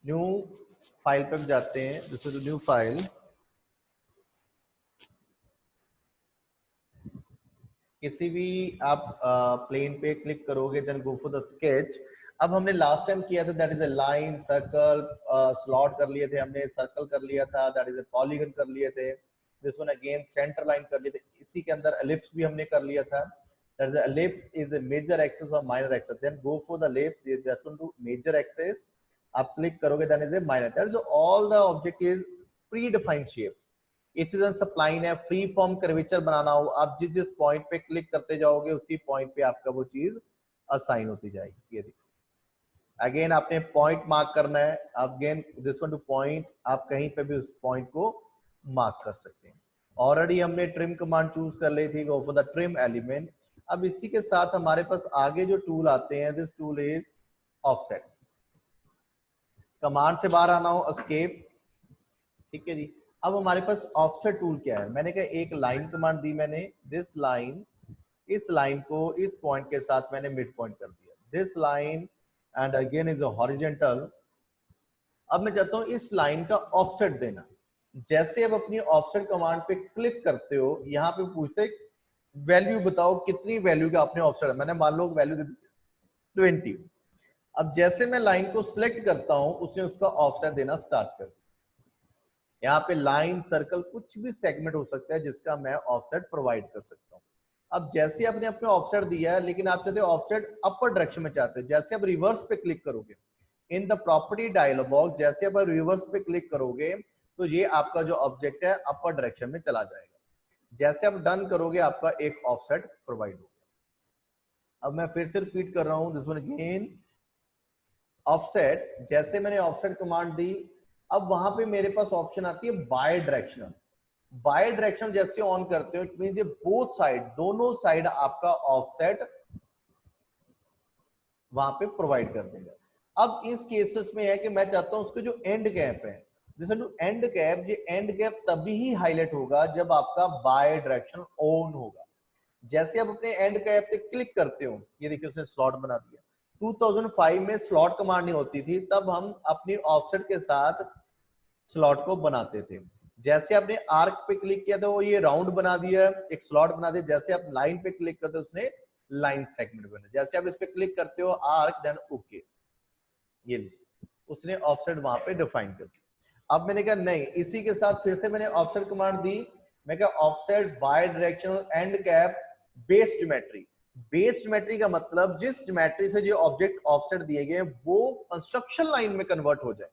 New file पे जाते हैं, दिस इज न्यू फाइल। किसी भी आप प्लेन पे क्लिक करोगे, then go for the sketch. अब हमने लास्ट टाइम किया था that is a line, circle, slot कर लिए थे हमने, सर्कल कर लिया था, दैट इज ए पॉलीगन कर लिए थे, this one again centre line कर लिए थे, इसी के अंदर एलिप्स भी हमने कर लिया था। That is ellipse is a major axis और minor axis, then go for the ellipse, this one to major axis, आप क्लिक करोगे then is a minor, that is all the object is predefined shape. इसी तरह spline है, free form curvature बनाना हो, आप जिस जिस पॉइंट पे क्लिक करते जाओगे उसी पॉइंट पे आपका वो चीज असाइन होती जाएगी। ये देखो अगेन आपने पॉइंट मार्क करना है, again this one two point, आप कहीं पे भी उस पॉइंट को मार्क कर सकते हैं। ऑलरेडी हमने ट्रिम कमांड चूज कर ली थी, गो फॉर द ट्रिम एलिमेंट। अब इसी के साथ हमारे पास आगे जो टूल आते हैं, this tool is offset. Command से बाहर आना हो, एस्केप, ठीक है जी। अब हमारे पास ऑफसेट टूल क्या है, मैंने कहा एक लाइन कमांड दी मैंने, दिस लाइन, इस लाइन को इस पॉइंट के साथ मैंने मिड पॉइंट कर दिया, this line and again is horizontal. अब मैं चाहता हूं इस लाइन का ऑफसेट देना। जैसे अब अपनी ऑफसेट कमांड पे क्लिक करते हो, यहाँ पे पूछते वैल्यू बताओ कितनी वैल्यू का आपने ऑफसेट, मैंने मान लो वैल्यू 20। अब जैसे मैं लाइन को सिलेक्ट करता हूं, उसने उसका ऑफसेट देना स्टार्ट कर दिया। यहाँ पे लाइन, सर्कल, कुछ भी सेगमेंट हो सकता है जिसका मैं ऑफसेट प्रोवाइड कर सकता हूँ। अब जैसे आपने अपने ऑफसेट दिया है, लेकिन आप चाहते हो ऑफसेट अपर डायरेक्शन में चाहते हो, जैसे आप रिवर्स पे क्लिक करोगे in the property dialog box, जैसे आप रिवर्स पे क्लिक करोगे तो ये आपका जो ऑब्जेक्ट है अपर डायरेक्शन में चला जाएगा। जैसे आप डन करोगे आपका एक ऑफसेट प्रोवाइड होगा। अब मैं फिर से रिपीट कर रहा हूं, दिस वन अगेन ऑफसेट। जैसे मैंने ऑफसेट कमांड दी, अब वहां पे मेरे पास ऑप्शन आती है बाय डायरेक्शनल। बाय डायरेक्शनल जैसे ऑन करते हो, इट मींस ये बोथ साइड, दोनों साइड आपका ऑफसेट वहां पे प्रोवाइड कर देगा। अब इस केसेस में है कि मैं चाहता हूं उसके जो एंड गैप है, जैसे टू एंड गैप, ये एंड गैप तभी ही हाईलाइट होगा जब आपका बाय डायरेक्शन ऑन होगा। जैसे आप अपने एंड गैप पे क्लिक करते हो, ये देखिए उसने स्लॉट बना दिया। 2005 में स्लॉट कमांड नहीं होती थी, तब हम अपनी ऑफसेट के साथ स्लॉट को बनाते थे। जैसे आपने आर्क पे क्लिक किया तो वो ये राउंड बना दिया, एक स्लॉट बना दिया। जैसे आप लाइन पे क्लिक करते हो उसने लाइन सेगमेंट बना। जैसे आप इस पे क्लिक करते हो आर्क, देन ओके, ये लीजिए उसने ऑफसेट वहां पे डिफाइन कर दिया। अब मैंने कहा नहीं, इसी के साथ फिर से मैंने ऑफसेट कमांड दी, मैं कहा offset by directional and cap base geometry. Base geometry का मतलब जिस ज्योमेट्री से जो ऑब्जेक्ट ऑफसेट दिए गए वो कंस्ट्रक्शन लाइन में कन्वर्ट हो जाए।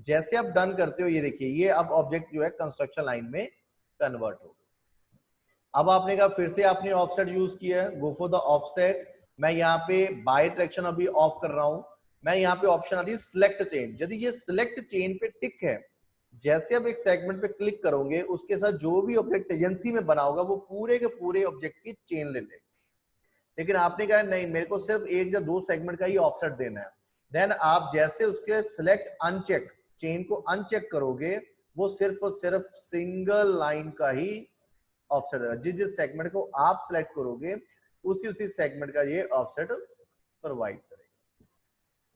जैसे आप डन करते हो, ये देखिए ये अब ऑब्जेक्ट जो है कंस्ट्रक्शन लाइन में कन्वर्ट हो गया। अब आपने कहा फिर से आपने ऑफसेट यूज किया है, गो फॉर द ऑफसेट। मैं यहाँ पे बाय डायरेक्शन अभी ऑफ कर रहा हूं, मैं यहाँ पे ऑप्शन आ रही है सिलेक्ट चेन। यदि ये सिलेक्ट चेन पे टिक है, जैसे आप एक सेगमेंट पे क्लिक करोगे उसके साथ जो भी ऑब्जेक्ट एजेंसी में बना होगा वो पूरे के पूरे ऑब्जेक्ट की चेन ले ले। लेकिन आपने कहा नहीं, मेरे को सिर्फ एक या दो सेगमेंट का ही ऑफसेट देना है, देन आप जैसे उसके सिलेक्ट अनचेक, चेन को अनचेक करोगे, वो सिर्फ और सिर्फ सिंगल लाइन का ही ऑफसेट है। जिस जिस सेगमेंट को आप सिलेक्ट करोगे उसी उसी सेगमेंट का ये ऑफसेट प्रोवाइड करेगा।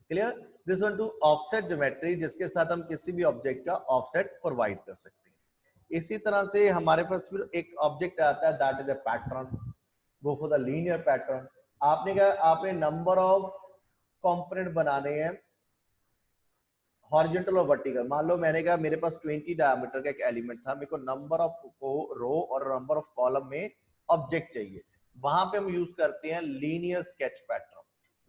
Clear? This one to offset geometry, जिसके साथ हम किसी भी ऑब्जेक्ट का ऑफसेट प्रोवाइड कर सकते हैं। इसी तरह से हमारे पास फिर एक ऑब्जेक्ट आता है, that is a pattern, go for the linear pattern. आपने कहा आपने नंबर ऑफ कंपोनेंट बनाने हैं हॉरिजॉन्टल और वर्टिकल। मान लो मैंने कहा मेरे पास 20 डायमीटर का एक एलिमेंट था, मेरे को नंबर ऑफ रो और नंबर ऑफ कॉलम में ऑब्जेक्ट चाहिए, वहां पे हम यूज करते हैं linear sketch pattern.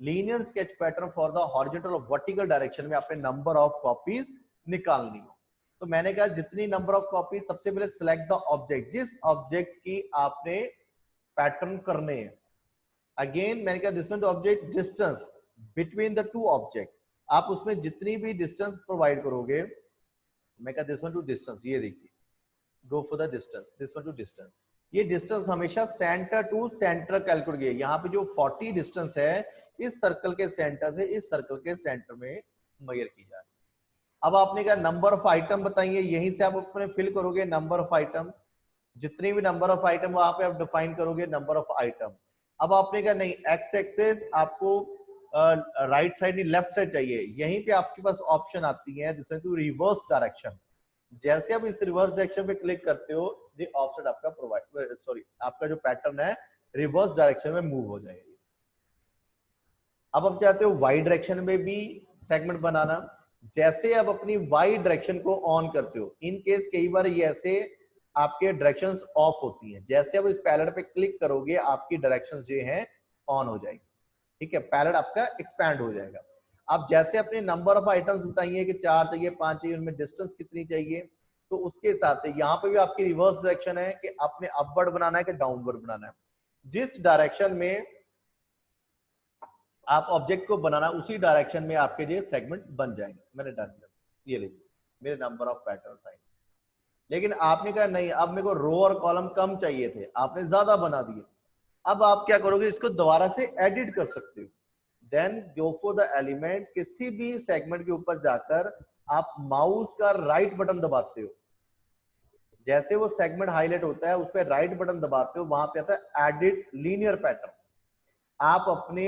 Linear sketch pattern for the horizontal और वर्टिकल डायरेक्शन में आपने नंबर ऑफ कॉपीज निकालनी हो। तो मैंने कहा जितनी नंबर ऑफ कॉपीज, सबसे पहले सिलेक्ट द ऑब्जेक्ट, जिस ऑब्जेक्ट की आपने पैटर्न करने हैं। अगेन मैंने कहा this one to object distance between the two object, आप उसमें जितनी भी डिस्टेंस प्रोवाइड करोगे, मैं कहा दिस वन टू डिस्टेंस, ये देखिए गो for the distance, this one to distance. ये डिस्टेंस हमेशा सेंटर टू सेंटर कैलकुलेट किया। यहाँ पे जो 40 डिस्टेंस है इस सर्कल के सेंटर से इस सर्कल के सेंटर में मेजर की जाए। अब आपने कहा नंबर ऑफ आइटम बताइए, यहीं से आप अपने फिल करोगे नंबर ऑफ आइटम, जितनी भी नंबर ऑफ आइटम वहां पे आप डिफाइन करोगे नंबर ऑफ आइटम। अब आपने कहा नहीं, एक्स एक्सेस आपको राइट साइड नहीं लेफ्ट साइड चाहिए, यहीं पे आपके पास ऑप्शन आती है जिसमें टू रिवर्स डायरेक्शन। जैसे आप इस रिवर्स डायरेक्शन पे क्लिक करते हो, ये ऑप्शन आपका प्रोवाइड सॉरी आपका जो पैटर्न है रिवर्स डायरेक्शन में मूव हो जाएगा। अब आप चाहते हो वाई डायरेक्शन में भी सेगमेंट बनाना, जैसे आप अपनी वाई डायरेक्शन को ऑन करते हो, इन केस कई बार ये ऐसे आपके डायरेक्शंस ऑफ होती हैं, जैसे आप इस पैलेट पे क्लिक करोगे आपकी डायरेक्शंस जो हैं ऑन हो जाएगी। ठीक है, पैलेट आपका एक्सपैंड हो जाएगा। आप जैसे अपने नंबर ऑफ आइटम्स बताइए कि 4 चाहिए 5 चाहिए, उनमें डिस्टेंस कितनी चाहिए, तो उसके हिसाब से यहाँ पे भी आपकी रिवर्स डायरेक्शन है कि आपने अपवर्ड बनाना है कि डाउनवर्ड बनाना है। जिस डायरेक्शन में आप ऑब्जेक्ट को बनाना उसी डायरेक्शन में आपके जो सेगमेंट बन जाएंगे। मैंने डन कर ये लीजिए मेरे नंबर ऑफ पैटर्न आए। लेकिन आपने कहा नहीं अब मेरे को रो और कॉलम कम चाहिए थे, आपने ज्यादा बना दिए। अब आप क्या करोगे, इसको दोबारा से एडिट कर सकते हो। Then go for the element, किसी भी सेगमेंट के ऊपर जाकर आप माउस का राइट बटन दबाते हो, जैसे वो सेगमेंट हाईलाइट होता है उस पर राइट बटन दबाते हो, वहां पे आता है एडिट लीनियर पैटर्न। आप अपने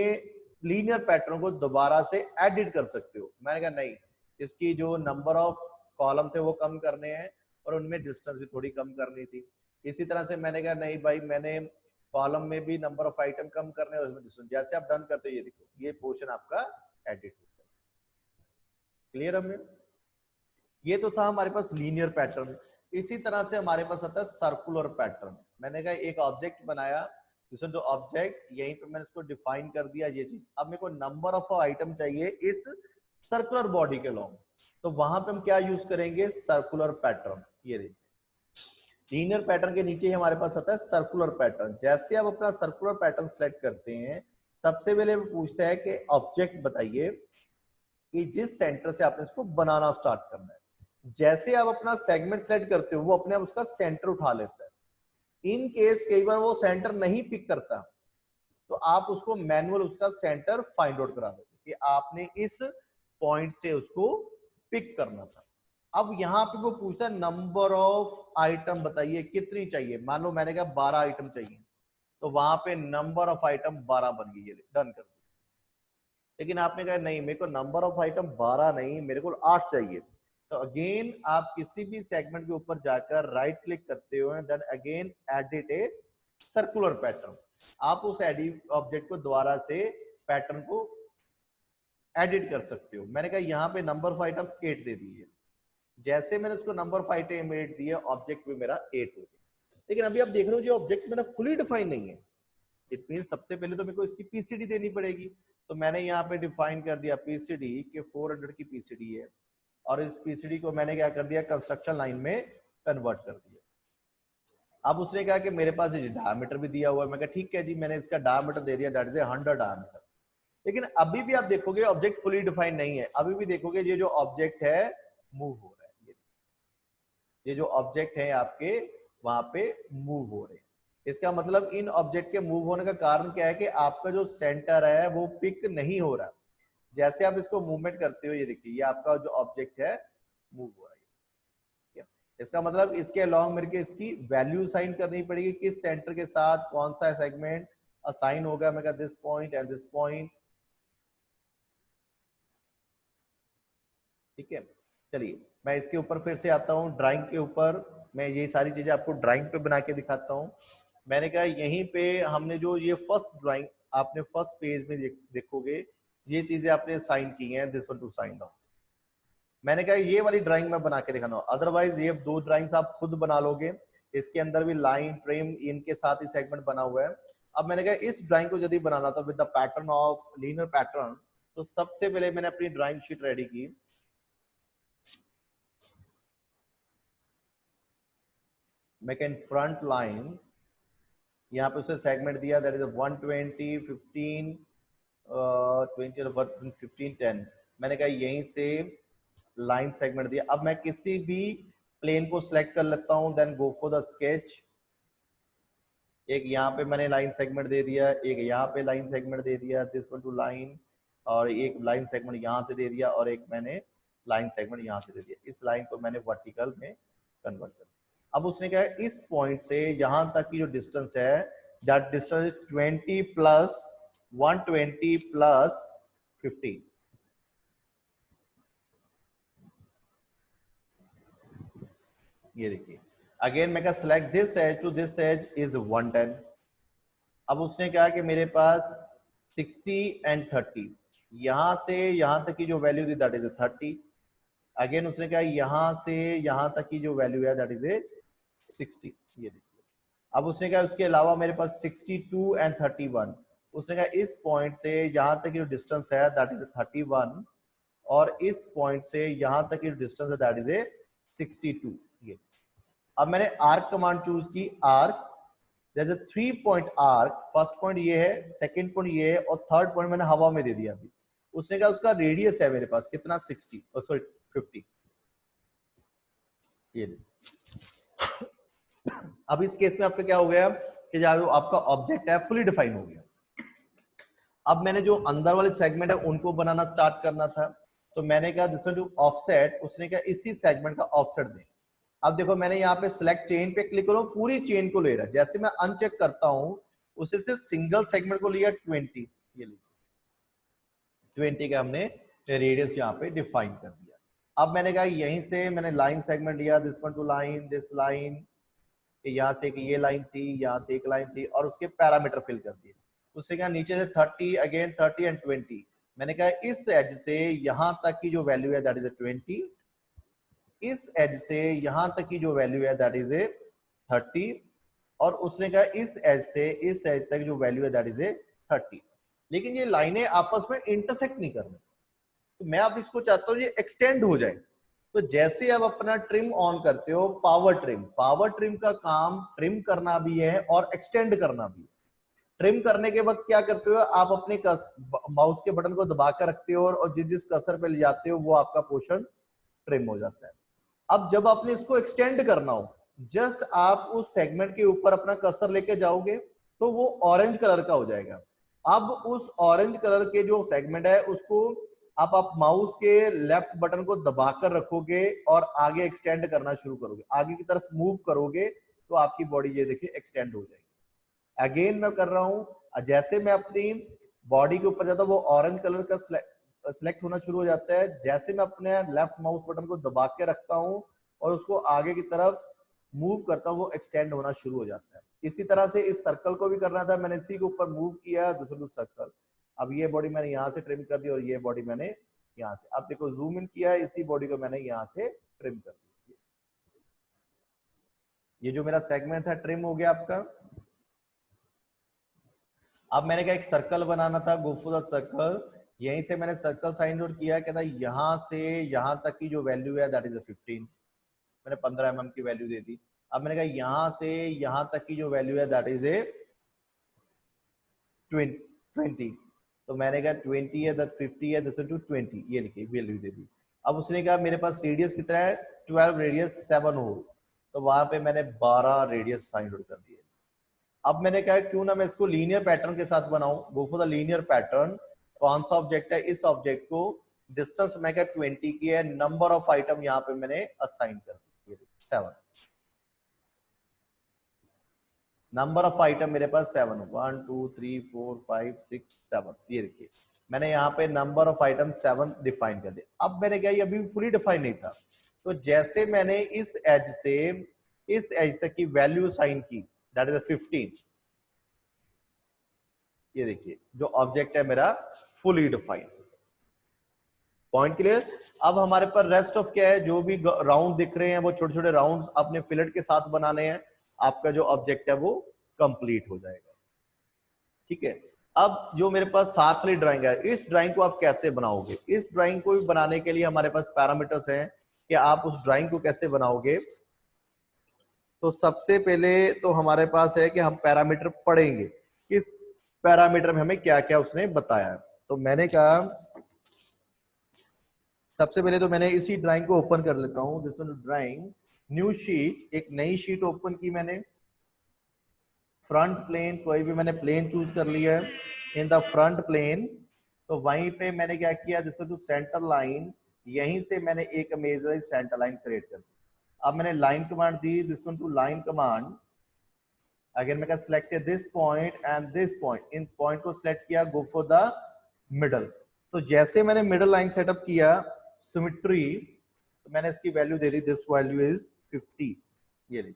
लीनियर पैटर्न को दोबारा से एडिट कर सकते हो। मैंने कहा नहीं, इसकी जो नंबर ऑफ कॉलम थे वो कम करने हैं और उनमें डिस्टेंस भी थोड़ी कम करनी थी। इसी तरह से मैंने कहा नहीं भाई, मैंने कॉलम में भी नंबर ऑफ आइटम कम करने और उसमें डिस्टेंस। जैसे आप डन करते हो ये देखो ये पोर्शन आपका एडिट होता है। क्लियर हमें? ये तो था हमारे पास लीनियर पैटर्न। इसी तरह से हमारे पास आता है सर्कुलर पैटर्न। मैंने कहा एक ऑब्जेक्ट बनाया, जो ऑब्जेक्ट यहीं पे मैंने इसको डिफाइन कर दिया ये चीज। अब मेरे को नंबर ऑफ आइटम चाहिए इस सर्कुलर बॉडी के लॉन्ग, तो वहां पे हम क्या यूज करेंगे, सर्कुलर पैटर्न। ये देखिए लीनियर पैटर्न के नीचे ही हमारे पास आता है सर्कुलर पैटर्न। जैसे आप अपना सर्कुलर पैटर्न सेलेक्ट करते हैं, सबसे पहले वो पूछता है कि ऑब्जेक्ट बताइए कि जिस सेंटर से आपने इसको बनाना स्टार्ट करना है। जैसे आप अपना सेगमेंट सेलेक्ट करते हो वो अपने आप उसका सेंटर उठा लेता है। इन केस कई बार वो सेंटर नहीं पिक करता, तो आप उसको मैनुअल उसका सेंटर फाइंड आउट करा देते कि आपने इस पॉइंट से उसको पिक करना था। अब यहाँ पे वो पूछता है नंबर ऑफ आइटम बताइए कितनी चाहिए। मान लो मैंने कहा 12 आइटम चाहिए, तो वहां पे नंबर ऑफ आइटम 12 बन गई है, डन कर दिया। लेकिन आपने कहा नहीं मेरे को नंबर ऑफ आइटम 12 नहीं, मेरे को 8 चाहिए, तो अगेन आप किसी भी सेगमेंट के ऊपर जाकर राइट क्लिक करते हो, then again edit a circular pattern. आप उस एडिट ऑब्जेक्ट को दोबारा से पैटर्न को एडिट कर सकते हो। मैंने कहा यहाँ पे नंबर ऑफ आइटम 8 दे दी है। जैसे मैंने उसको नंबर ऑफ आइटम 8 दिया, ऑब्जेक्ट भी मेरा 8 हो गया। लेकिन अभी आप देख रहे हो जो ऑब्जेक्ट मेरा फुली डिफाइन नहीं है। इट मीन सबसे पहले तो मेरे को इसकी पीसीडी देनी पड़ेगी। तो मैंने यहाँ पे डिफाइन कर दिया पीसीडी के 400 की पीसीडी है, और इस पीसीडी को मैंने क्या कर दिया, कंस्ट्रक्शन लाइन में कन्वर्ट कर दिया। अब उसने कहा कि मेरे पास ये डायमीटर भी दिया हुआ है। मैं कहा ठीक है जी, मैंने इसका डायमीटर दे दिया, दैट इज 100 डायमीटर। लेकिन अभी भी आप देखोगे ऑब्जेक्ट फुली डिफाइन नहीं है। अभी भी देखोगे ये जो ऑब्जेक्ट है मूव हो रहा है, ये जो ऑब्जेक्ट है आपके वहां पे मूव हो रहे हैं। इसका मतलब इन ऑब्जेक्ट के मूव होने का कारण क्या है कि आपका जो सेंटर है वो पिक नहीं हो रहा। जैसे आप इसको मूवमेंट करते हो, ये देखिए ये आपका जो ऑब्जेक्ट है मूव हो रहा है। इसका मतलब इसके अलोंग मेरे को इसकी वैल्यू साइन करनी पड़ेगी, किस सेंटर के साथ कौन सा सेगमेंट असाइन होगा। मैं कहा this point and this point. ठीक है, चलिए मैं इसके ऊपर फिर से आता हूँ ड्राइंग के ऊपर। मैं ये सारी चीजें आपको ड्राइंग पे बना के दिखाता हूँ। मैंने कहा यहीं पे हमने जो ये फर्स्ट ड्राइंग आपने फर्स्ट पेज में देखोगे ये चीजें आपने साइन की हैं, this one to sign down. मैंने कहा ये वाली ड्राइंग मैं बना के दिखाना, अदरवाइज ये 2 ड्राइंग्स आप खुद बना लोगे। इसके अंदर भी लाइन फ्रेम इनके साथ ही सेगमेंट बना हुआ है। अब मैंने कहा इस ड्राइंग को यदि बनाना था with the pattern of linear pattern, तो सबसे पहले मैंने अपनी ड्राइंग शीट रेडी की। मैं कैन फ्रंट लाइन यहाँ पे उसे सेगमेंट दिया, दैट इज 120 15 20 और 15 10। मैंने कहा यहीं से लाइन सेगमेंट दिया। अब मैं किसी भी प्लेन को सिलेक्ट कर लेता हूं, then go for the sketch. एक यहाँ पे मैंने लाइन सेगमेंट दे दिया, एक यहाँ पे लाइन सेगमेंट दे दिया, दिस वन टू लाइन, और एक लाइन सेगमेंट यहाँ से दे दिया, और एक मैंने लाइन सेगमेंट यहाँ से दे दिया। इस लाइन को मैंने वर्टिकल में कन्वर्ट कर दिया। अब उसने कहा इस पॉइंट से यहाँ तक की जो डिस्टेंस है, दैट डिस्टेंस 20 प्लस 120 प्लस 15। ये देखिए अगेन मैं क्या select this edge to this edge is 110। अब उसने कहा कि मेरे पास 60 एंड 30, यहां से यहां तक की जो वैल्यू थी दैट इज 30। अगेन उसने कहा यहां से यहां तक की जो वैल्यू है दैट इज 60। ये देखिए अब उसने कहा उसके अलावा मेरे पास 62 एंड 31, उसने कहा इस पॉइंट से यहां तक की जो डिस्टेंस है दैट इज 31 और इस पॉइंट से यहां तक की जो डिस्टेंस है दैट इज 62। ये अब मैंने आर्क कमांड चूज की। आर्क जैसे 3 पॉइंट आर्क, फर्स्ट पॉइंट ये है, सेकंड पॉइंट ये है और थर्ड पॉइंट मैंने हवा में दे दिया। अभी उसने कहा उसका रेडियस है मेरे पास कितना 60 सॉरी 50। ये अब इस केस में आपका क्या हो गया कि जो आपका ऑब्जेक्ट है फुली डिफाइन हो गया। अब मैंने जो अंदर वाले सेगमेंट है उनको बनाना स्टार्ट करना था, तो मैंने कहा दिस टू ऑफसेट, उसने कहा इसी सेगमेंट का ऑफसेट दे। अब देखो मैंने यहाँ पे सिलेक्ट चेन पे क्लिक करो, पूरी चेन को ले रहा है। जैसे मैं अनचेक करता हूं उसे सिर्फ सिंगल सेगमेंट को लिया 20। ये लीजिए 20 का हमने रेडियस यहाँ पे डिफाइन कर दिया। अब मैंने कहा यहीं से मैंने लाइन सेगमेंट लिया, this one to line, this line, यहाँ से एक ये लाइन थी, यहाँ से एक लाइन थी और उसके पैरामीटर फिल कर दिए। उससे कहा नीचे से 30, अगेन 30 एंड 20। मैंने कहा इस एज से यहां तक की जो वैल्यू है दैट इज 20, इस एज से यहां तक की जो वैल्यू है दैट इज 30 और उसने कहा इस एज से इस एज तक जो वैल्यू है दैट इज 30। लेकिन ये लाइनें आपस में इंटरसेक्ट नहीं कर रही, तो मैं अब इसको चाहता हूं ये एक्सटेंड हो जाए। तो जैसे आप अपना ट्रिम ऑन करते हो, पावर ट्रिम का काम ट्रिम करना भी है और एक्सटेंड करना भी है। ट्रिम करने के वक्त क्या करते हो आप अपने माउस के बटन को दबा कर रखते हो और जिस जिस कर्सर पे ले जाते हो वो आपका पोर्शन ट्रिम हो जाता है। अब जब आपने इसको एक्सटेंड करना हो, जस्ट आप उस सेगमेंट के ऊपर अपना कर्सर लेके जाओगे तो वो ऑरेंज कलर का हो जाएगा। अब उस ऑरेंज कलर के जो सेगमेंट है उसको आप माउस के लेफ्ट बटन को दबाकर रखोगे और आगे एक्सटेंड करना शुरू करोगे, आगे की तरफ मूव करोगे तो आपकी बॉडी ये देखिए एक्सटेंड हो जाएगी। अगेन मैं कर रहा हूं, जैसे मैं अपनी बॉडी के ऊपर जाता हूं वो ऑरेंज कलर का सिलेक्ट होना शुरू हो जाता है। जैसे मैं अपने लेफ्ट माउस बटन को दबा के रखता हूं और उसको आगे की तरफ मूव करता हूं वो एक्सटेंड होना शुरू हो जाता है। इसी तरह से इस सर्कल को भी करना था, मैंने इसी के ऊपर मूव किया दूसरे सर्कल। अब ये बॉडी मैंने यहाँ से ट्रिम कर दी और ये बॉडी मैंने यहाँ से, अब देखो जूम इन किया, इसी बॉडी को मैंने यहाँ से ट्रिम कर दिया। ये जो मेरा सेगमेंट था ट्रिम हो गया आपका। अब मैंने कहा एक सर्कल बनाना था, गो फॉर द सर्कल। यहीं से मैंने सर्कल साइन आउट किया, कहता यहां से यहां तक की जो वैल्यू है दैट इज 15। मैंने 15 mm की वैल्यू दे दी। अब मैंने कहा यहां से यहां तक की जो वैल्यू है दैट इज 20। तो मैंने कहा 20 है, 50 है, दिस टू 20, ये लिखी वैल्यू दे दी। अब उसने कहा मेरे पास रेडियस कितना है 12, रेडियस 7 हो, तो वहां पे मैंने 12 रेडियस साइन आउट कर दिए। अब मैंने कहा क्यों ना मैं इसको लीनियर पैटर्न के साथ बनाऊं, गो फॉर द लीनियर पैटर्न। कौन सा ऑब्जेक्ट है, इस ऑब्जेक्ट को डिस्टेंस मैं क्या 20 की है, नंबर ऑफ आइटम यहाँ पे मैंने असाइन कर दिए 7। नंबर ऑफ आइटम मेरे पास 7, 1 2 3 4 5 6 7। ये देखिए मैंने यहाँ पे नंबर ऑफ आइटम 7 डिफाइन कर दिया। अब मैंने क्या ये अभी फुली डिफाइन नहीं था, तो जैसे मैंने इस एज से इस एज तक की वैल्यू साइन की दैट इज 15। ये देखिए जो ऑब्जेक्ट है मेरा फुली डिफाइंड। Point clear. अब हमारे पर रेस्ट ऑफ क्या है, जो भी राउंड दिख रहे हैं वो छोटे छोटे राउंड्स अपने फिलेट के साथ बनाने हैं, आपका जो ऑब्जेक्ट है वो कंप्लीट हो जाएगा। ठीक है, अब जो मेरे पास साथ वाली ड्राइंग है, इस ड्राइंग को आप कैसे बनाओगे। इस ड्राइंग को भी बनाने के लिए हमारे पास पैरामीटर्स हैं कि आप उस ड्राइंग को कैसे बनाओगे। तो सबसे पहले तो हमारे पास है कि हम पैरामीटर पढ़ेंगे, किस पैरामीटर में हमें क्या क्या उसने बताया। तो मैंने कहा सबसे पहले तो मैंने इसी ड्राइंग को ओपन कर लेता हूं, दिस ड्राइंग, न्यू शीट, एक नई शीट ओपन की मैंने। फ्रंट प्लेन, कोई भी मैंने प्लेन चूज कर लिया है, इन द फ्रंट प्लेन। तो वहीं पे मैंने क्या किया, दिस टू सेंटर लाइन, यहीं से मैंने एक इमेजिनरी सेंटर लाइन क्रिएट कर दी। अब मैंने लाइन कमांड दी, this one to line command. Again मैं select this point and this point, इन पॉइंट को सिलेक्ट किया, गो फॉर द मिडल। तो जैसे मैंने मिडल लाइन सेटअप किया सिमेट्री, तो मैंने इसकी वैल्यू दे दी, दिस वैल्यू इज 50, ये ली।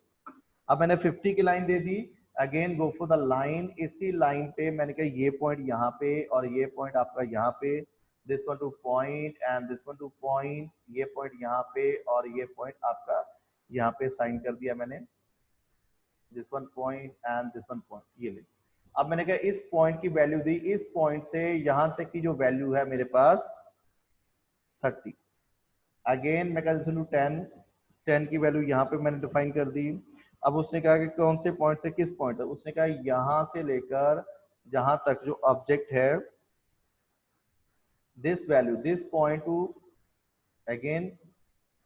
अब मैंने 50 की लाइन दे दी, again go for the line, इसी लाइन पे मैंने कहा ये पॉइंट यहाँ पे और ये पॉइंट आपका यहाँ पे, this one two point and this one two point, ये पॉइंट यहाँ पे और ये पॉइंट आपका यहाँ पे साइन कर दिया मैंने, this one point and this one point, ये ले। अब मैंने कहा इस पॉइंट की वैल्यू दी, इस पॉइंट से यहां तक की जो वैल्यू है मेरे पास 30, अगेन मैं कहा 10, 10 की वैल्यू यहाँ पे मैंने डिफाइन कर दी। अब उसने कहा कि कौन से पॉइंट से किस पॉइंट तक, उसने कहा यहां से लेकर जहां तक जो ऑब्जेक्ट है, this value, this point two again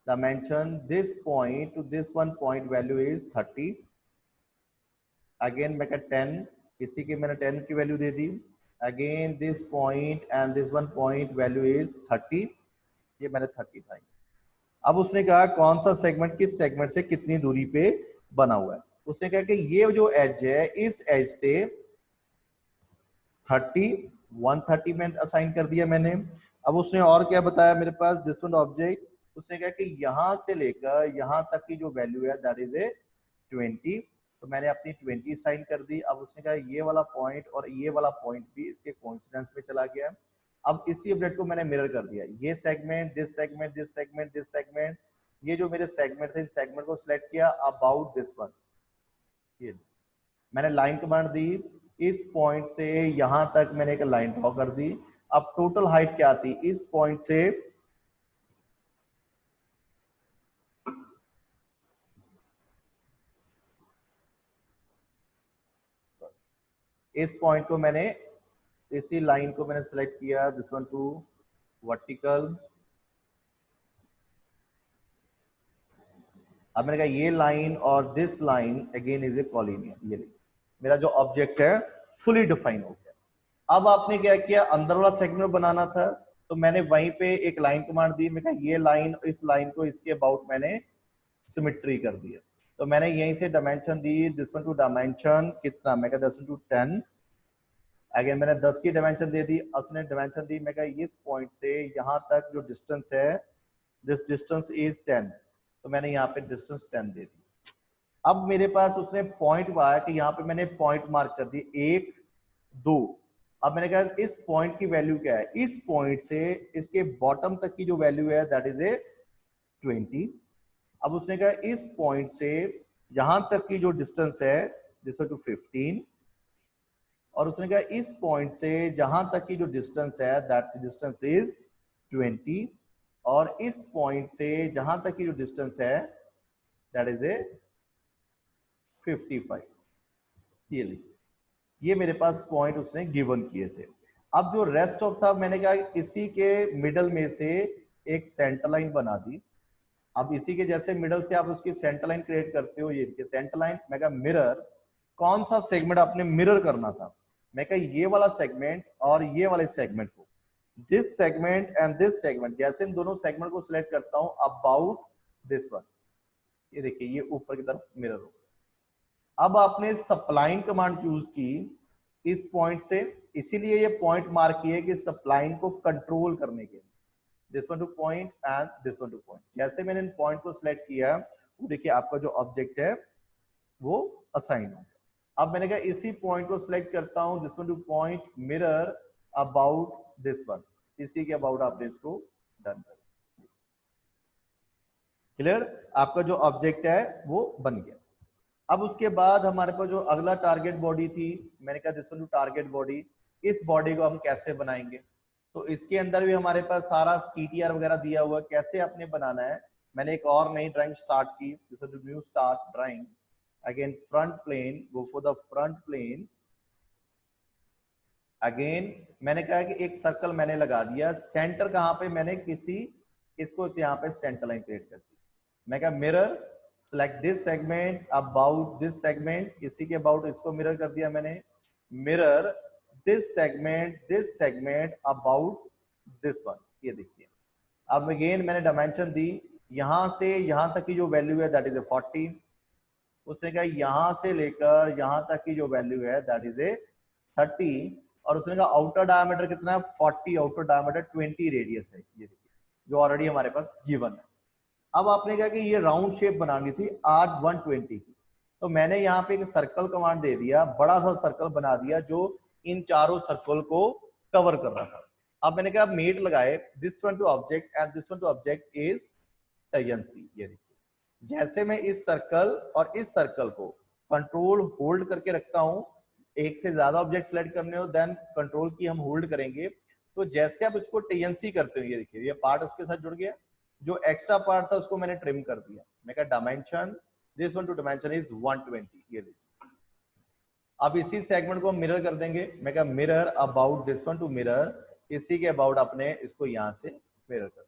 dimension, this point to this one point value is 30, again मैं कहा 10, इसी के मैंने 10 की वैल्यू दे दी, again this point and this one point value is 30, ये मैंने 30 पाई। अब उसने कहा कौन सा सेगमेंट किस सेगमेंट से कितनी दूरी पे बना हुआ है, उसने कहा कि ये जो एज है इस एज से 30 130 में असाइन कर दिया मैंने। अब उसने और क्या बताया मेरे पास, दिस वन ऑब्जेक्ट, उसने कहा कि यहां से लेकर यहां तक की जो वैल्यू है दैट इज ए 20, तो मैंने अपनी 20 साइन कर दी। अब उसने कहा ये वाला पॉइंट और ये वाला पॉइंट भी इसके कोइंसिडेंस में चला गया। अब इसी ऑब्जेक्ट को मैंने मिरर कर दिया, ये segment, this segment, this segment, this segment, ये जो मेरे सेगमेंट थे इन सेगमेंट को सिलेक्ट किया अबाउट दिस वन, ये मैंने लाइन कमांड दी, इस पॉइंट से यहां तक मैंने एक लाइन ड्रॉ कर दी। अब टोटल हाइट क्या थी इस पॉइंट से, इस पॉइंट को मैंने, इसी लाइन को मैंने सिलेक्ट किया, दिस वन टू वर्टिकल। अब मैंने कहा ये लाइन और this line again is a collinear, ये मेरा जो ऑब्जेक्ट है फुली डिफाइन हो गया। अब आपने क्या किया, अंदर वाला सेगमेंट बनाना था, तो मैंने वहीं पे एक लाइन कमांड दी, मैं कहा ये लाइन इस लाइन को इसके अबाउट मैंने सिमेट्री कर दिया। तो मैंने यहीं से dimension the, this one to dimension कितना, मैं कहा 10 टू 10, अगेन मैंने 10 की डायमेंशन दे दी, उसने डायमेंशन दी, मैं कहा इस पॉइंट से यहां तक जो डिस्टेंस है, दिस डिस्टेंस इज 10, तो मैंने यहाँ पे डिस्टेंस 10 दे दी। अब मेरे पास उसने पॉइंट पाया कि यहाँ पे मैंने पॉइंट मार्क कर दी 1 2। अब मैंने कहा इस पॉइंट की वैल्यू क्या है, इस पॉइंट से इसके बॉटम तक की जो वैल्यू है दैट इज ए 20। अब उसने कहा इस पॉइंट से यहां तक की जो डिस्टेंस है दिस टू 15, और उसने कहा इस पॉइंट से जहां तक की जो डिस्टेंस है दैट डिस्टेंस इज 20, और इस पॉइंट से जहां तक की जो डिस्टेंस है दैट इज ए 55, ये लीजिए, ये मेरे पास पॉइंट उसने गिवन किए थे। अब जो रेस्ट ऑफ था मैंने कहा इसी के मिडल में से एक सेंटर लाइन बना दी। अब इसी के जैसे मिडल से आप उसकी सेंटर लाइन क्रिएट करते हो, ये देखिए सेंटर लाइन, मैं कहा मिरर, कौन सा सेगमेंट आपने मिरर करना था, मैं कहा ये वाला सेगमेंट और ये वाले सेगमेंट को, this segment and this segment, जैसे इन दोनों सेगमेंट को सिलेक्ट करता हूं अबाउट दिस वन, ये देखिए ये ऊपर की तरफ मिरर हो। अब आपने सप्लाइन कमांड चूज की इस पॉइंट से, इसीलिए ये पॉइंट मार्क किए कि सप्लाइन को कंट्रोल करने के लिए, this one two point and this one two point. जैसे मैंने इन पॉइंट को सिलेक्ट किया, वो देखिए आपका जो ऑब्जेक्ट है वो असाइन हो गया। अब मैंने कहा इसी पॉइंट को सिलेक्ट करता हूं, this one two point mirror about this one, इसी के अबाउट आपने इसको डन कर, क्लियर, आपका जो ऑब्जेक्ट है वो बन गया। अब उसके बाद हमारे पास जो अगला टारगेट बॉडी थी, मैंने कहा this one to target body, इस बॉडी को हम कैसे बनाएंगे, तो इसके अंदर भी हमारे पास सारा टीटीआर वगैरह दिया हुआ है, कैसे आपने बनाना है। मैंने एक और नई ड्राइंग स्टार्ट की, this to new start drawing, again front plane, go for the front plane. Again मैंने कहा कि एक सर्कल मैंने लगा दिया, सेंटर कहां पे, मैंने किसी इसको यहाँ पे सेंटर लाइन क्रिएट कर दी, मैं कहा mirror select this segment about this segment, इसी के अबाउट इसको मिरर कर दिया मैंने, mirror this segment about this one, ये देखिए। अब अगेन मैंने डायमेंशन दी, यहां से यहां तक की जो वैल्यू है दैट इज ए 40, उसने कहा यहां से लेकर यहां तक की जो वैल्यू है दैट इज ए 30, और उसने कहा आउटर डायमीटर कितना है 40, आउटर डायमीटर 20 रेडियस है, ये देखिए जो ऑलरेडी हमारे पास गिवन है। अब आपने कहा कि ये राउंड शेप बनानी थी आर्क 120 की, तो मैंने यहाँ पे एक सर्कल कमांड दे दिया, बड़ा सा सर्कल बना दिया जो इन चारों सर्कल को कवर कर रहा था। अब मैंने कहा मेट लगाए this one to object and this one to object is tangency. ये देखिए जैसे मैं इस सर्कल और इस सर्कल को कंट्रोल होल्ड करके रखता हूं, एक से ज्यादा ऑब्जेक्ट सेलेक्ट करने हो देन कंट्रोल की हम होल्ड करेंगे, तो जैसे आप इसको टेंजेंसी करते हो ये देखिए ये पार्ट उसके साथ जुड़ गया, जो एक्स्ट्रा पार्ट था उसको मैंने ट्रिम कर दिया। मैं कहा dimension this one to dimension is 120। ये देखिए अब इसी सेगमेंट को हम मिरर कर देंगे। मैं कहा mirror about this one to mirror, इसी के अबाउट अपने इसको यहां से मिरर कर।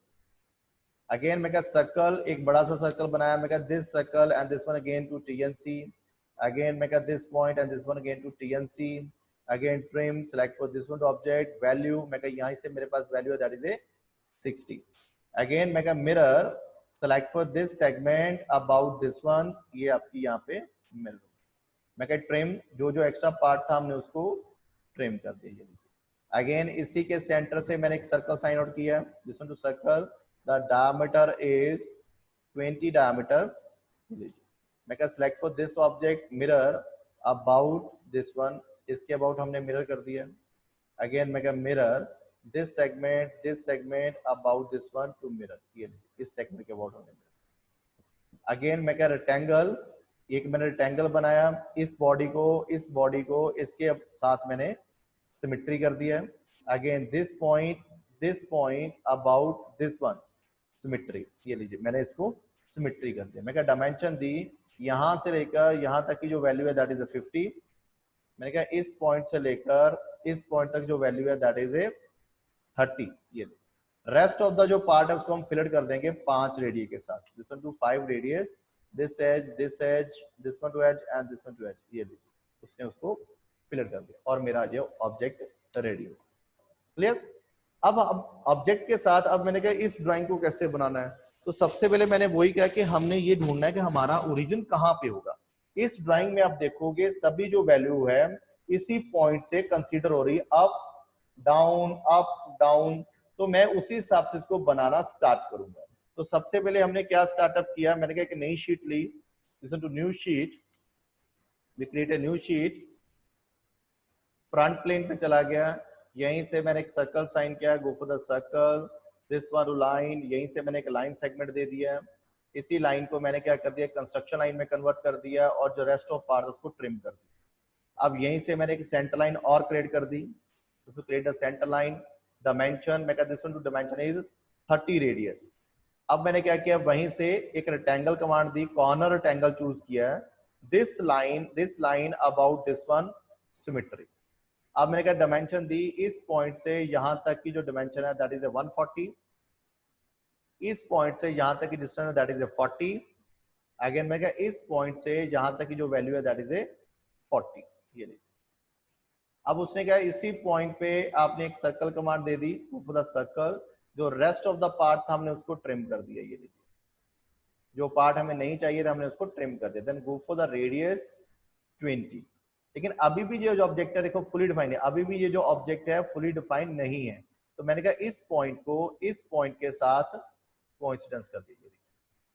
अगेन मैं कहा सर्कल, एक बड़ा सा सर्कल बनाया, मैं कहा this circle and this one again to TNC, again मैं कहा this point and this one again to TNC, again trim select for this one to object value, मैं कहा यहां से मेरे पास वैल्यू है दैट इज ए 60। अगेन मैं कहा mirror select for this segment about this one, ये आपकी यहाँ पे मिरर। मैं कहा ट्रिम, जो जो एक्स्ट्रा पार्ट था हमने उसको ट्रिम कर दिया। अगेन इसी के सेंटर से मैंने एक सर्कल साइन आउट किया, this one to circle the diameter is 20 diameter। मैं कहा select for this object mirror about this one, इसके about हमने mirror कर दिया। अगेन मैं कहा mirror this segment about this one to mirror, ये इस सेगमेंट के about हमने। अगेन मैं कहा रेक्टेंगल, एक मैंने रेक्टेंगल बनाया, इस बॉडी को इसके साथ मैंने सिमेट्री कर दिया। Again this point about this one symmetry, ये लीजिए मैंने इसको सिमेट्री कर दिया। मैं कहा डायमेंशन दी, यहां से लेकर यहां तक की जो वैल्यू है दैट इज ए 50। मैंने कहा इस पॉइंट से लेकर इस पॉइंट तक जो वैल्यू है दैट इज ए 30। ये रेस्ट ऑफ द जो पार्ट है उसको हम फिलर कर देंगे 5 रेडियस के साथ, this one to 5 radius, this edge this one to edge and this one to edge, ये लीजिए उसने उसको फिलर कर दिया और मेरा जो ऑब्जेक्ट रेडी हो। क्लियर? अब ऑब्जेक्ट के साथ अब मैंने कहा इस ड्राइंग को कैसे बनाना है, तो सबसे पहले मैंने वही कहा कि हमने ये ढूंढना है कि हमारा ओरिजिन कहाँ पे होगा। इस ड्राइंग में आप देखोगे सभी जो वैल्यू है इसी पॉइंट से कंसीडर हो रही है, अप डाउन, तो मैं उसी हिसाब से इसको बनाना स्टार्ट करूंगा। तो सबसे पहले हमने क्या स्टार्टअप किया, मैंने कहा एक नई शीट ली, listen to new sheet, we create a new sheet, front plane पे चला गया, यहीं से मैंने एक सर्कल साइन किया, go for the circle, this one line, यहीं से मैंने एक लाइन सेगमेंट दे दिया, इसी लाइन को मैंने क्या कर दिया कंस्ट्रक्शन लाइन में कन्वर्ट कर दिया और जो रेस्ट ऑफ पार्ट उसको ट्रिम कर दिया। अब यहीं से मैंने एक सेंटर लाइन और क्रिएट कर दी, तो create the centre line, dimension मैं कहता this one to dimension is 30 radius. अब मैंने क्या किया वहीं से एक रेक्टेंगल कमांड दी, कॉर्नर रेक्टेंगल चूज किया, this line about this one symmetry. अब मैंने कहा डायमेंशन दी, इस पॉइंट से यहां तक की जो डायमेंशन है दैट इज ए 140, इस पॉइंट से यहां तक की डिस्टेंस है दैट इज ए 40। अगेन मैं कहा इस पॉइंट से यहां तक की जो वैल्यू है दैट इज ए 40। ये देखिए अब उसने कहा इसी पॉइंट पे आपने एक circle command they the, for the circle, जो रेस्ट ऑफ द पार्ट था हमने उसको ट्रिम कर दिया। ये देखिए जो पार्ट हमें नहीं चाहिए था हमने उसको ट्रिम कर दिया। Then go for the radius 20। लेकिन अभी भी जो ऑब्जेक्ट है देखो फुली डिफाइंड है, अभी भी ये जो ऑब्जेक्ट है फुली डिफाइंड नहीं है, तो मैंने कहा इस पॉइंट को इस पॉइंट के साथ कोइंसिडेंस कर दीजिए।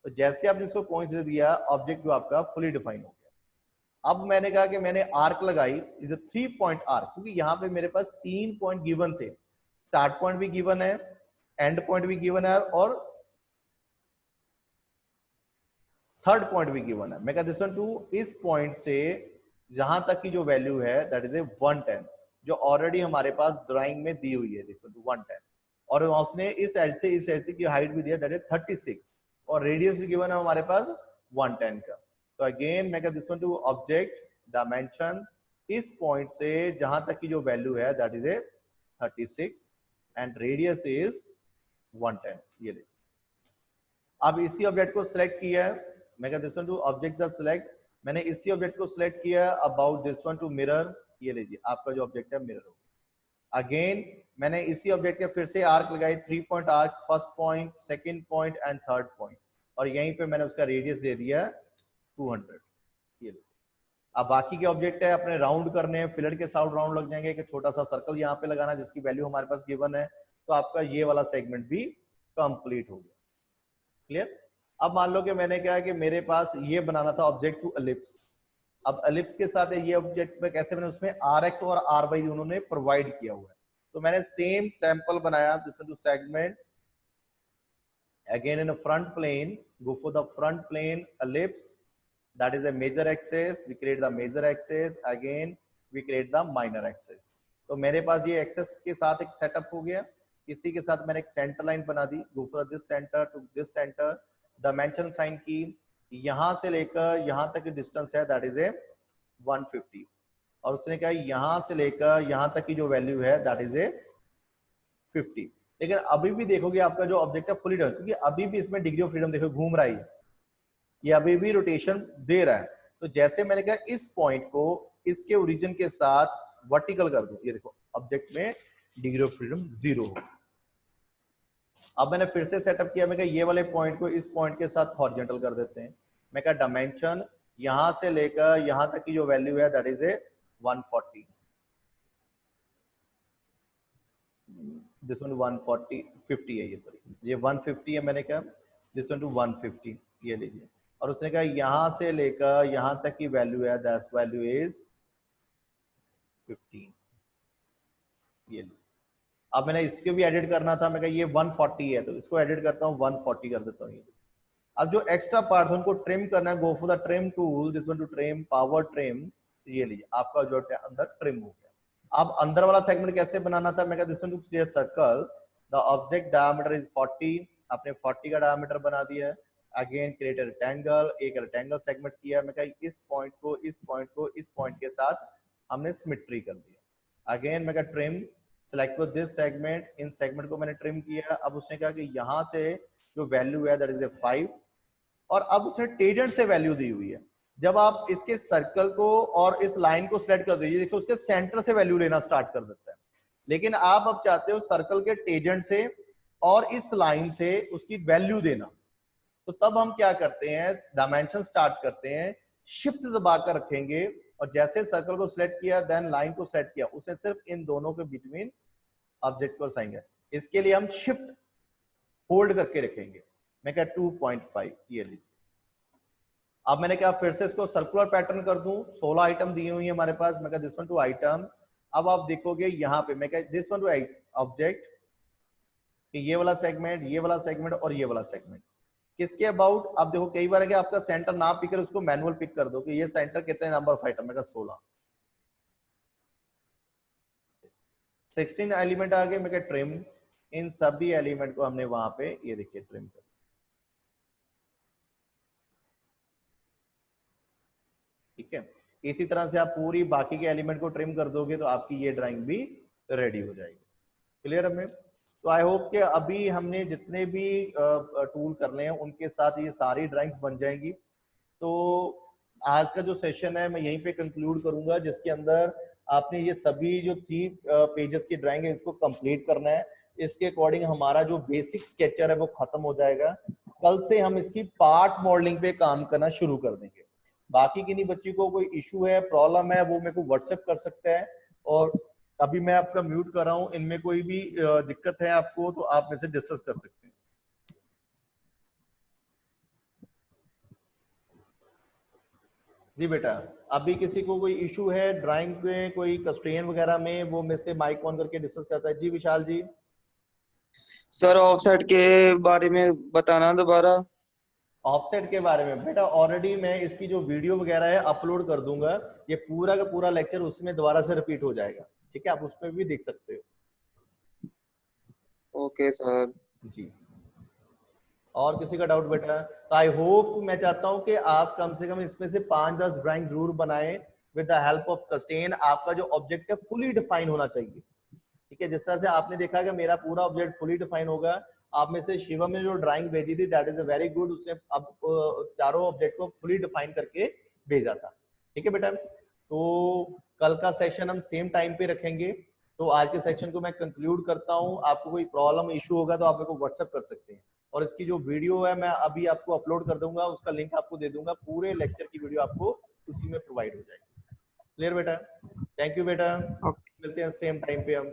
तो जैसे आपने इसको कोइंसिडेंस दिया ऑब्जेक्ट जो आपका फुली डिफाइंड हो गया। अब मैंने कहा कि मैंने आर्क लगाई, इज अ 3 पॉइंट आर्क, क्योंकि यहाँ पे मेरे पास 3 पॉइंट गिवन थे, स्टार्ट पॉइंट भी गिवन है, एंड पॉइंट भी गिवन है और थर्ड पॉइंट भी गिवन है। मैं कहा दिस वन टू इस पॉइंट से जहां तक की जो वैल्यू है दैट इज ए 110, जो ऑलरेडी हमारे पास ड्राइंग में दी हुई है, दिस वन टू 110, और उसने इस एज से इस एज की हाइट भी दिया दैट इज 36 और रेडियस भी गिवन है हमारे पास 110 का। तो अगेन मैं कहा this one to object dimension, इस पॉइंट से जहां तक की जो वैल्यू है that is A 36 and radius is 110। ये देखिए अब इसी ऑब्जेक्ट को सिलेक्ट किया है, मैं कहा this one to object the select, मैंने इसी ऑब्जेक्ट को सिलेक्ट किया about this one to mirror. ये लीजिए आपका जो ऑब्जेक्ट है मिरर होगा। अगेन मैंने इसी ऑब्जेक्ट के फिर से आर्क लगाई, 3 point arc, first point, second point and third point, और यहीं पे मैंने उसका रेडियस दे दिया 200। ये लीजिए अब बाकी के ऑब्जेक्ट है अपने राउंड करने हैं, फिलर के साथ राउंड लग जाएंगे, एक छोटा सा सर्कल यहाँ पे लगाना जिसकी वैल्यू हमारे पास गिवन है, तो आपका ये वाला सेगमेंट भी कंप्लीट हो गया। क्लियर। अब मान लो कि मैंने क्या है कि मेरे पास ये बनाना था ऑब्जेक्ट टू एलिप्स। अब एलिप्स के साथ ये ऑब्जेक्ट में कैसे मैंने उसमें आर एक्स और आर वाई उन्होंने प्रोवाइड किया हुआ है, तो मैंने सेम सैंपल बनाया this to segment again in a front plane, go for the front plane ellipse, that is a major axis, we create the major axis, again we create the minor axis। तो मेरे पास ये access के साथ एक setup हो गया, इसी के साथ मैंने एक सेंटर लाइन बना दी, go for this center to this center, dimension sign की, यहां से लेकर यहां तक की डिस्टेंस है दैट इज ए 150, और उसने कहा यहां से लेकर यहां तक की जो वैल्यू है दैट इज ए 50। लेकिन अभी भी देखोगे आपका जो ऑब्जेक्ट है फुली रोटेट, क्योंकि अभी भी इसमें डिग्री ऑफ फ्रीडम देखो घूम रहा है, ये अभी भी रोटेशन दे रहा है। तो जैसे मैंने कहा इस पॉइंट को इसके ओरिजिन के साथ वर्टिकल कर दूं, ये देखो ऑब्जेक्ट में डिग्री ऑफ फ्रीडम 0 हो। अब मैंने फिर से सेटअप किया, मैं कहा ये वाले पॉइंट को इस पॉइंट के साथ हॉरिजॉन्टल कर देते हैं। मैं कहा डायमेंशन यहां से लेकर यहां तक की जो वैल्यू है that is A 140, this one 140 50 है, ये सॉरी ये 150 है, मैंने कहा दिस वन टू 150, ये लीजिए। और उसने कहा यहां से लेकर यहां तक की वैल्यू है दैट वैल्यू इज 15, ये लीजिए। अब मैंने इसको भी एडिट करना था, मैं कहा ये 140 है तो इसको एडिट करता हूँ 140 कर देता हूँ ये। अब जो एक्स्ट्रा पार्ट है उनको ट्रिम करना है, गो for the trim tool, this one to trim power trim, ये लीजिए आपका जो है अंदर ट्रिम हो गया। अब अंदर वाला सेगमेंट कैसे बनाना था, मैं कहा this one to create circle, the object diameter is 40, आपने 40 का डायमीटर बना दिया है। अगेन क्रिएट रेक्टेंगल, एक रेक्टेंगल सेगमेंट किया, मैं कहा इस पॉइंट को इस पॉइंट को इस पॉइंट के साथ हमने सिमेट्री कर दिया। अगेन मैं कहा trim, select for this segment, in segment को मैंने ट्रिम किया। अब उसने कहा कि यहां से जो वैल्यू है दैट इज ए 5, और अब उसने टेंजेंट से वैल्यू दी हुई है। जब आप इसके सर्कल को और इस लाइन को सिलेक्ट कर दीजिए, देखो उसके सेंटर से वैल्यू लेना स्टार्ट कर देता है, लेकिन आप अब चाहते हो सर्कल के टेंजेंट से और इस लाइन से उसकी वैल्यू देना, तो तब हम क्या करते हैं, डायमेंशन स्टार्ट करते हैं, शिफ्ट दबाकर रखेंगे, और जैसे सर्कल को सिलेक्ट किया देन लाइन को सेलेक्ट किया, उसे सिर्फ इन दोनों के बिटवीन ऑब्जेक्ट को असाइंगे। इसके लिए हम शिफ्ट होल्ड करके रखेंगे। मैं क्या 2.5, ये लीजिए। अब मैंने क्या फिर से इसको सर्कुलर पैटर्न कर दूं, 16 आइटम दिए हुई है हमारे पास, मैं क्या दिस वन टू आइटम। अब आप देखोगे यहाँ पे मैं क्या दिस वन टू ऑब्जेक्ट, ये वाला सेगमेंट, ये वाला सेगमेंट और ये वाला सेगमेंट किसके अबाउट। अब देखो कई बार है कि आपका सेंटर ना पिक कर, उसको मैनुअल पिक कर दो कि ये सेंटर कितने नंबर ऑफ आइटम, मैं क्या 16, 16 एलिमेंट आ गए। मैं क्या ट्रिम, इन सभी एलिमेंट को हमने वहां पे ये देखिए ट्रिम कर, ठीक है। इसी तरह से आप पूरी बाकी के एलिमेंट को ट्रिम कर दोगे तो आपकी ये ड्राइंग भी रेडी हो जाएगी। क्लियर हमें। तो आई होप कि अभी हमने जितने भी टूल कर ले हैं उनके साथ ये सारी ड्राइंग्स बन जाएंगी। तो आज का जो सेशन है मैं यहीं पे कंक्लूड करूंगा, जिसके अंदर आपने ये सभी जो 3 पेजेस की ड्राइंग है इसको कंप्लीट करना है। इसके अकॉर्डिंग हमारा जो बेसिक स्केचर है वो खत्म हो जाएगा। कल से हम इसकी पार्ट मॉडलिंग पे काम करना शुरू कर देंगे। बाकी किन्हीं बच्ची को कोई इशू है, प्रॉब्लम है, वो मेरे को व्हाट्सएप कर सकते हैं। और अभी मैं आपका म्यूट कर रहा हूँ, इनमें कोई भी दिक्कत है आपको तो आप मेरे से डिस्कस कर सकते हैं। जी बेटा, अभी किसी को कोई इशू है ड्राइंग में, कोई कंस्ट्रेंट वगैरह में, वो मेरे से माइक ऑन करके डिस्कस करता है। जी विशाल जी। सर ऑफसेट के बारे में बताना दोबारा। ऑफसेट के बारे में बेटा ऑलरेडी मैं इसकी जो वीडियो वगैरह है अपलोड कर दूंगा, ये पूरा का पूरा लेक्चर उसमें दोबारा से रिपीट हो जाएगा, ठीक है, आप उसमें भी देख सकते हो। Okay sir. जी, और किसी का डाउट बेटा? तो आई होप, मैं चाहता हूं कि आप कम से कम इसमें से 5-10 ड्राइंग जरूर बनाएं विद द हेल्प ऑफ कस्टेन। आपका जो ऑब्जेक्ट है फुली डिफाइन होना चाहिए, ठीक है। जिस तरह से आपने देखा कि मेरा पूरा ऑब्जेक्ट फुली डिफाइन होगा। आप में से शिवम ने जो ड्राइंग भेजी थी that is a very good, उसने अब चारों ऑब्जेक्ट को फुली डिफाइन करके भेजा था, ठीक है बेटा। तो कल का सेशन हम सेम टाइम पे रखेंगे। तो आज के सेक्शन को मैं कंक्लूड करता हूं। आपको कोई प्रॉब्लम इशू होगा तो आप मेरे को व्हाट्सएप कर सकते हैं, और इसकी जो वीडियो है मैं अभी आपको अपलोड कर दूंगा, उसका लिंक आपको दे दूंगा। पूरे लेक्चर की वीडियो आपको उसी में प्रोवाइड हो जाएगी। क्लियर बेटा? थैंक यू बेटा, ओके मिलते हैं सेम टाइम पे हम।